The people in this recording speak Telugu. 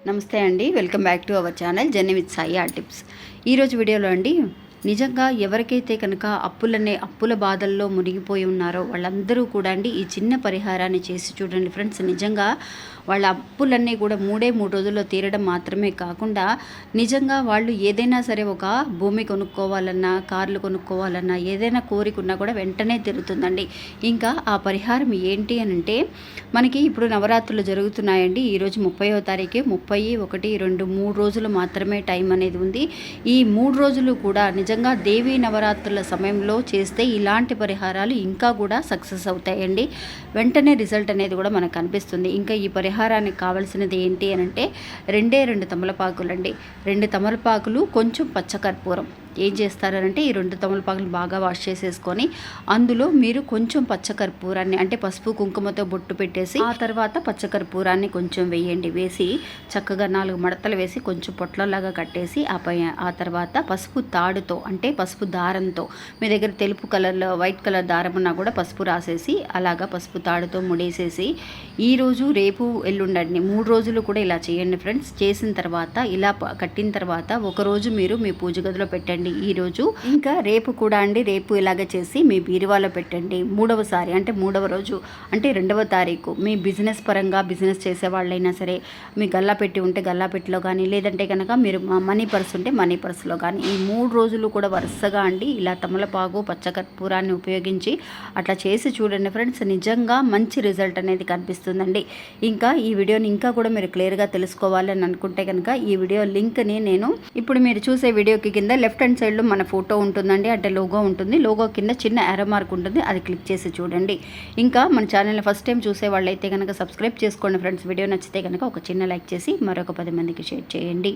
నమస్తే అండి, welcome back to our channel journey with Sai art tips. ఈరోజు వీడియోలో అండి, నిజంగా ఎవరికైతే కనుక అప్పుల బాధల్లో మునిగిపోయి ఉన్నారో వాళ్ళందరూ కూడా అండి ఈ చిన్న పరిహారాన్ని చేసి చూడండి ఫ్రెండ్స్. నిజంగా వాళ్ళ అప్పులన్నీ కూడా 3 రోజుల్లో తీరడం మాత్రమే కాకుండా నిజంగా వాళ్ళు ఏదైనా సరే ఒక భూమి కొనుక్కోవాలన్నా, కార్లు కొనుక్కోవాలన్నా, ఏదైనా కోరికున్నా కూడా వెంటనే తీరుతుందండి. ఇంకా ఆ పరిహారం ఏంటి అని అంటే, మనకి ఇప్పుడు నవరాత్రులు జరుగుతున్నాయండి. ఈరోజు 30వ తారీఖు, 30, 1, 2, 3 రోజులు మాత్రమే టైం అనేది ఉంది. ఈ 3 రోజులు కూడా నిజంగా దేవీ నవరాత్రుల సమయంలో చేస్తే ఇలాంటి పరిహారాలు ఇంకా కూడా సక్సెస్ అవుతాయండి. వెంటనే రిజల్ట్ అనేది కూడా మనకు కనిపిస్తుంది. ఇంకా ఈ పరిహారానికి కావాల్సినది ఏంటి అని అంటే 2 తమలపాకులు అండి. 2 తమలపాకులు, కొంచెం పచ్చకర్పూరం. ఏం చేస్తారంటే ఈ 2 తమలపాకులు బాగా వాష్ చేసేసుకొని అందులో మీరు కొంచెం పచ్చకర్పూరాన్ని అంటే పసుపు కుంకుమతో బొట్టు పెట్టేసి ఆ తర్వాత పచ్చకర్పూరాన్ని కొంచెం వేయండి. వేసి చక్కగా 4 మడతలు వేసి కొంచెం పొట్లలాగా కట్టేసి ఆ తర్వాత పసుపు తాడుతో అంటే పసుపు దారంతో, మీ దగ్గర తెలుపు కలర్లో వైట్ కలర్ దారం ఉన్నా కూడా పసుపు రాసేసి అలాగా పసుపు తాడుతో ముడేసేసి ఈరోజు, రేపు, ఎల్లుండండి 3 రోజులు కూడా ఇలా చేయండి ఫ్రెండ్స్. చేసిన తర్వాత ఇలా కట్టిన తర్వాత ఒకరోజు మీరు మీ పూజ గదిలో పెట్టండి. ఈరోజు ఇంకా రేపు కూడా అండి, రేపు ఇలాగ చేసి మీ బీరువాలో పెట్టండి. 3వసారి అంటే 3వ రోజు అంటే 2వ తారీఖు మీ బిజినెస్ పరంగా బిజినెస్ చేసే వాళ్ళైనా సరే, మీ గల్లా పెట్టి ఉంటే గల్లా పెట్టిలో కానీ, లేదంటే కనుక మీరు మనీ పర్స్ ఉంటే మనీ పర్స్లో కానీ, ఈ 3 రోజులు కూడా వరుసగా అండి ఇలా తమలపాకు పచ్చకర్పూరాన్ని ఉపయోగించి అట్లా చేసి చూడండి ఫ్రెండ్స్. నిజంగా మంచి రిజల్ట్ అనేది కనిపిస్తుందండి. ఇంకా ఈ వీడియోని ఇంకా కూడా మీరు క్లియర్గా తెలుసుకోవాలని అనుకుంటే కనుక ఈ వీడియో లింక్ని నేను ఇప్పుడు మీరు చూసే వీడియోకి కింద లెఫ్ట్ హ్యాండ్ సైడ్లో మన ఫోటో ఉంటుందండి, అంటే లోగో ఉంటుంది. లోగో కింద చిన్న యారో మార్క్ ఉంటుంది, అది క్లిక్ చేసి చూడండి. ఇంకా మన ఛానల్ని ఫస్ట్ టైం చూసే వాళ్ళైతే కనుక సబ్స్క్రైబ్ చేసుకోండి ఫ్రెండ్స్. వీడియో నచ్చితే కనుక ఒక చిన్న లైక్ చేసి మరొక 10 మందికి షేర్ చేయండి.